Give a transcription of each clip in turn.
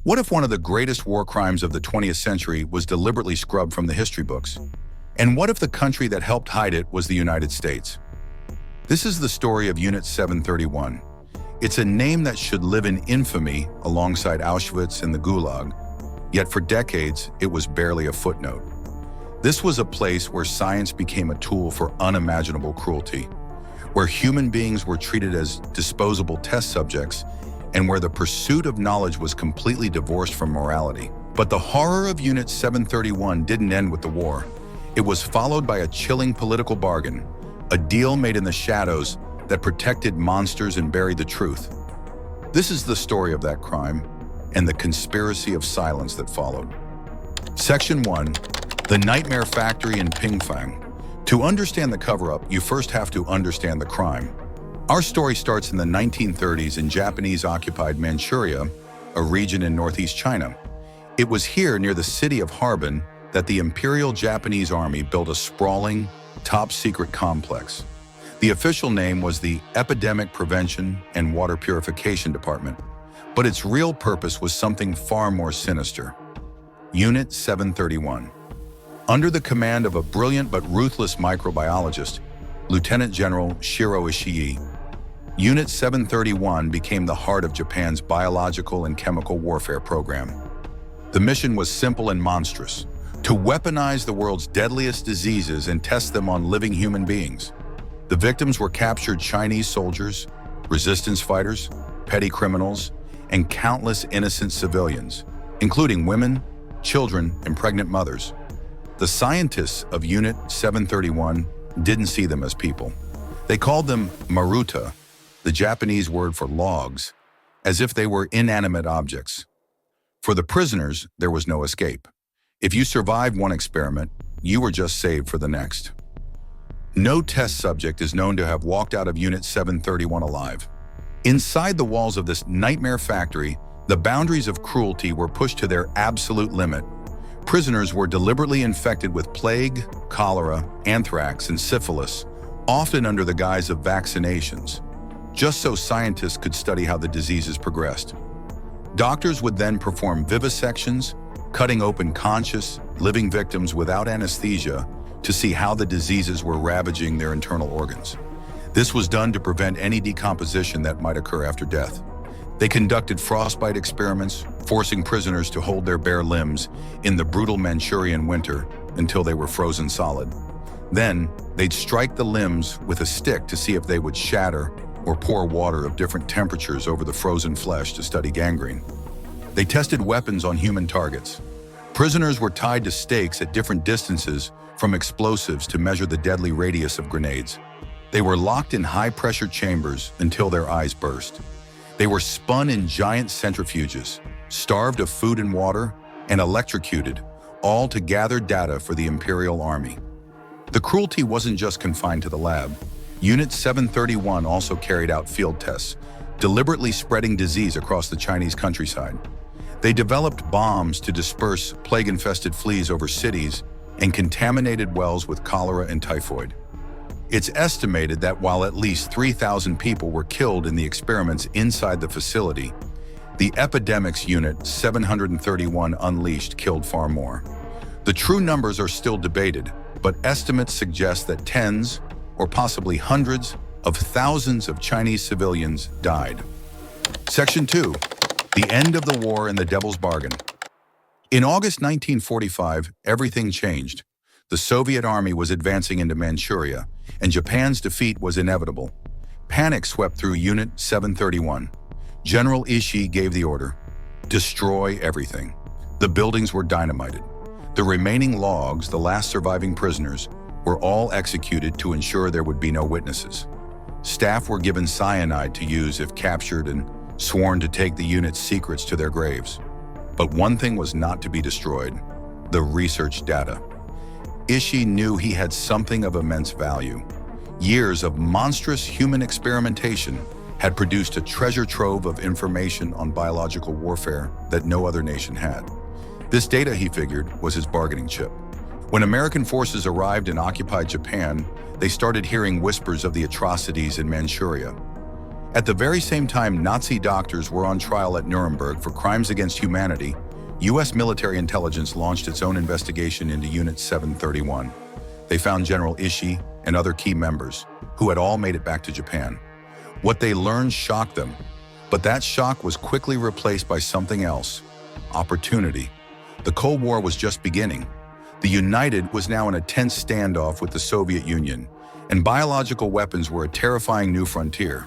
What if one of the greatest war crimes of the 20th century was deliberately scrubbed from the history books? And what if the country that helped hide it was the United States? This is the story of Unit 731. It's a name that should live in infamy alongside Auschwitz and the Gulag, yet for decades it was barely a footnote. This was a place where science became a tool for unimaginable cruelty, where human beings were treated as disposable test subjects, and where the pursuit of knowledge was completely divorced from morality. But the horror of Unit 731 didn't end with the war. It was followed by a chilling political bargain, a deal made in the shadows that protected monsters and buried the truth. This is the story of that crime and the conspiracy of silence that followed. Section 1. The Nightmare Factory in Pingfang. To understand the cover-up, you first have to understand the crime. Our story starts in the 1930s in Japanese-occupied Manchuria, a region in northeast China. It was here near the city of Harbin that the Imperial Japanese Army built a sprawling, top-secret complex. The official name was the Epidemic Prevention and Water Purification Department, but its real purpose was something far more sinister. Unit 731. Under the command of a brilliant but ruthless microbiologist, Lieutenant General Shiro Ishii, Unit 731 became the heart of Japan's biological and chemical warfare program. The mission was simple and monstrous: to weaponize the world's deadliest diseases and test them on living human beings. The victims were captured Chinese soldiers, resistance fighters, petty criminals, and countless innocent civilians, including women, children, and pregnant mothers. The scientists of Unit 731 didn't see them as people. They called them maruta, the Japanese word for logs, as if they were inanimate objects. For the prisoners, there was no escape. If you survived one experiment, you were just saved for the next. No test subject is known to have walked out of Unit 731 alive. Inside the walls of this nightmare factory, the boundaries of cruelty were pushed to their absolute limit. Prisoners were deliberately infected with plague, cholera, anthrax, and syphilis, often under the guise of vaccinations, just so scientists could study how the diseases progressed. Doctors would then perform vivisections, cutting open conscious, living victims without anesthesia to see how the diseases were ravaging their internal organs. This was done to prevent any decomposition that might occur after death. They conducted frostbite experiments, forcing prisoners to hold their bare limbs in the brutal Manchurian winter until they were frozen solid. Then, they'd strike the limbs with a stick to see if they would shatter or pour water of different temperatures over the frozen flesh to study gangrene. They tested weapons on human targets. Prisoners were tied to stakes at different distances from explosives to measure the deadly radius of grenades. They were locked in high-pressure chambers until their eyes burst. They were spun in giant centrifuges, starved of food and water, and electrocuted, all to gather data for the Imperial Army. The cruelty wasn't just confined to the lab. Unit 731 also carried out field tests, deliberately spreading disease across the Chinese countryside. They developed bombs to disperse plague-infested fleas over cities and contaminated wells with cholera and typhoid. It's estimated that while at least 3,000 people were killed in the experiments inside the facility, the Epidemics Unit 731 Unleashed killed far more. The true numbers are still debated, but estimates suggest that tens, or possibly hundreds, of thousands of Chinese civilians died. Section 2. The End of the War and the Devil's Bargain. In August 1945, everything changed. The Soviet army was advancing into Manchuria, and Japan's defeat was inevitable. Panic swept through Unit 731. General Ishii gave the order: destroy everything. The buildings were dynamited. The remaining logs, the last surviving prisoners, were all executed to ensure there would be no witnesses. Staff were given cyanide to use if captured and sworn to take the unit's secrets to their graves. But one thing was not to be destroyed: the research data. Ishii knew he had something of immense value. Years of monstrous human experimentation had produced a treasure trove of information on biological warfare that no other nation had. This data, he figured, was his bargaining chip. When American forces arrived in occupied Japan, they started hearing whispers of the atrocities in Manchuria. At the very same time Nazi doctors were on trial at Nuremberg for crimes against humanity, U.S. military intelligence launched its own investigation into Unit 731. They found General Ishii and other key members, who had all made it back to Japan. What they learned shocked them, but that shock was quickly replaced by something else: opportunity. The Cold War was just beginning. The United was now in a tense standoff with the Soviet Union, and biological weapons were a terrifying new frontier.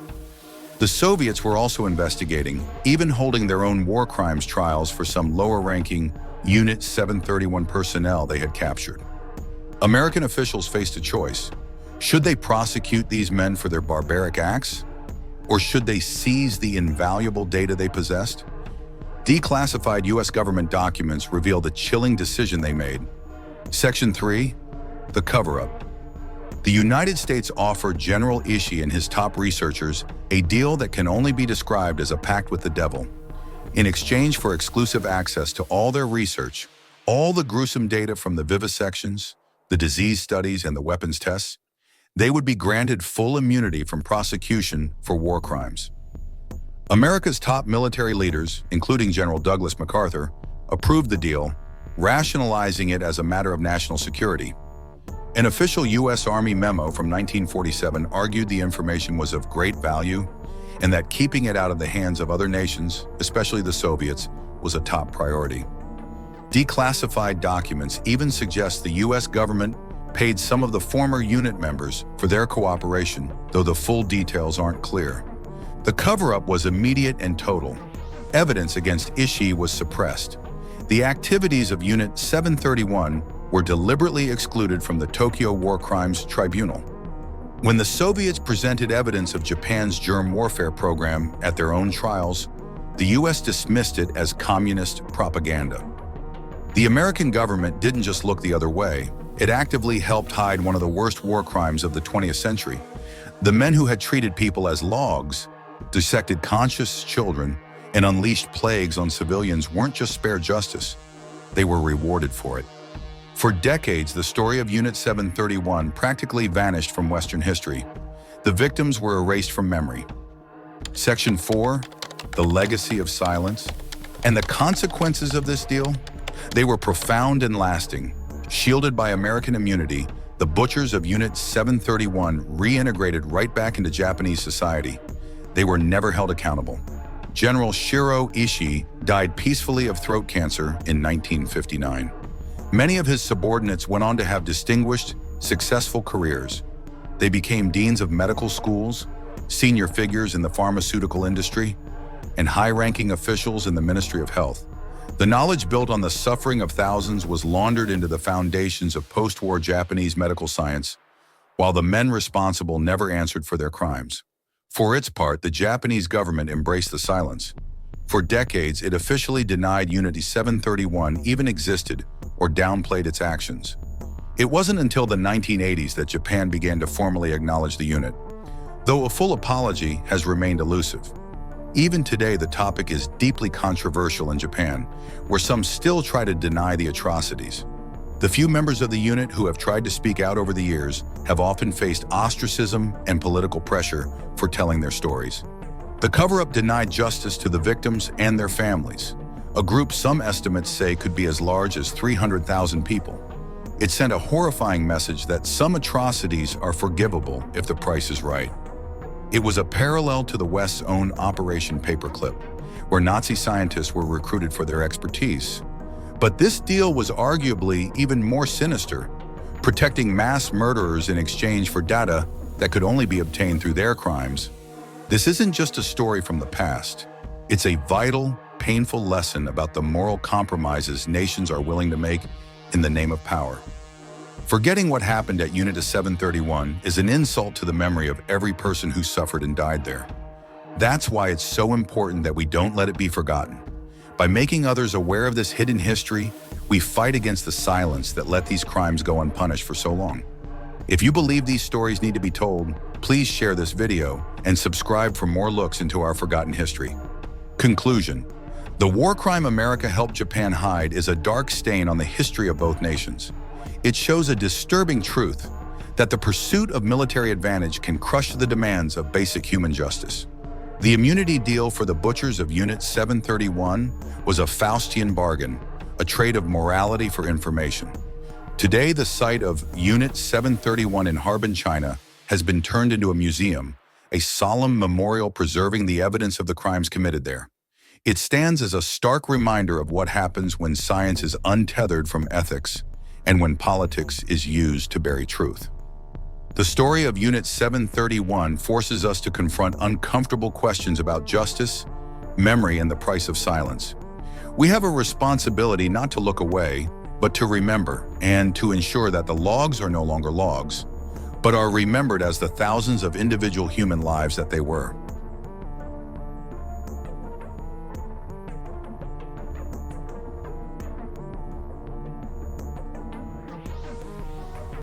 The Soviets were also investigating, even holding their own war crimes trials for some lower-ranking Unit 731 personnel they had captured. American officials faced a choice. Should they prosecute these men for their barbaric acts? Or should they seize the invaluable data they possessed? Declassified U.S. government documents reveal the chilling decision they made. Section 3. The cover-up. The United States offered General Ishii and his top researchers a deal that can only be described as a pact with the devil. In exchange for exclusive access to all their research, all the gruesome data from the vivisections, the disease studies, and the weapons tests, they would be granted full immunity from prosecution for war crimes. America's top military leaders, including General Douglas MacArthur, approved the deal, rationalizing it as a matter of national security. An official U.S. Army memo from 1947 argued the information was of great value and that keeping it out of the hands of other nations, especially the Soviets, was a top priority. Declassified documents even suggest the U.S. government paid some of the former unit members for their cooperation, though the full details aren't clear. The cover-up was immediate and total. Evidence against Ishii was suppressed. The activities of Unit 731 were deliberately excluded from the Tokyo War Crimes Tribunal. When the Soviets presented evidence of Japan's germ warfare program at their own trials, the U.S. dismissed it as communist propaganda. The American government didn't just look the other way. It actively helped hide one of the worst war crimes of the 20th century. The men who had treated people as logs, dissected conscious children, and unleashed plagues on civilians weren't just spared justice. They were rewarded for it. For decades, the story of Unit 731 practically vanished from Western history. The victims were erased from memory. Section 4, the legacy of silence. And the consequences of this deal? They were profound and lasting. Shielded by American immunity, the butchers of Unit 731 reintegrated right back into Japanese society. They were never held accountable. General Shiro Ishii died peacefully of throat cancer in 1959. Many of his subordinates went on to have distinguished, successful careers. They became deans of medical schools, senior figures in the pharmaceutical industry, and high-ranking officials in the Ministry of Health. The knowledge built on the suffering of thousands was laundered into the foundations of post-war Japanese medical science, while the men responsible never answered for their crimes. For its part, the Japanese government embraced the silence. For decades, it officially denied Unit 731 even existed or downplayed its actions. It wasn't until the 1980s that Japan began to formally acknowledge the unit, though a full apology has remained elusive. Even today, the topic is deeply controversial in Japan, where some still try to deny the atrocities. The few members of the unit who have tried to speak out over the years have often faced ostracism and political pressure for telling their stories. The cover-up denied justice to the victims and their families, a group some estimates say could be as large as 300,000 people. It sent a horrifying message that some atrocities are forgivable if the price is right. It was a parallel to the West's own Operation Paperclip, where Nazi scientists were recruited for their expertise. But this deal was arguably even more sinister, protecting mass murderers in exchange for data that could only be obtained through their crimes. This isn't just a story from the past. It's a vital, painful lesson about the moral compromises nations are willing to make in the name of power. Forgetting what happened at Unit 731 is an insult to the memory of every person who suffered and died there. That's why it's so important that we don't let it be forgotten. By making others aware of this hidden history, we fight against the silence that let these crimes go unpunished for so long. If you believe these stories need to be told, please share this video and subscribe for more looks into our forgotten history. Conclusion: the war crime America helped Japan hide is a dark stain on the history of both nations. It shows a disturbing truth that the pursuit of military advantage can crush the demands of basic human justice. The immunity deal for the butchers of Unit 731 was a Faustian bargain, a trade of morality for information. Today, the site of Unit 731 in Harbin, China, has been turned into a museum, a solemn memorial preserving the evidence of the crimes committed there. It stands as a stark reminder of what happens when science is untethered from ethics and when politics is used to bury truth. The story of Unit 731 forces us to confront uncomfortable questions about justice, memory, and the price of silence. We have a responsibility not to look away, but to remember, and to ensure that the logs are no longer logs, but are remembered as the thousands of individual human lives that they were.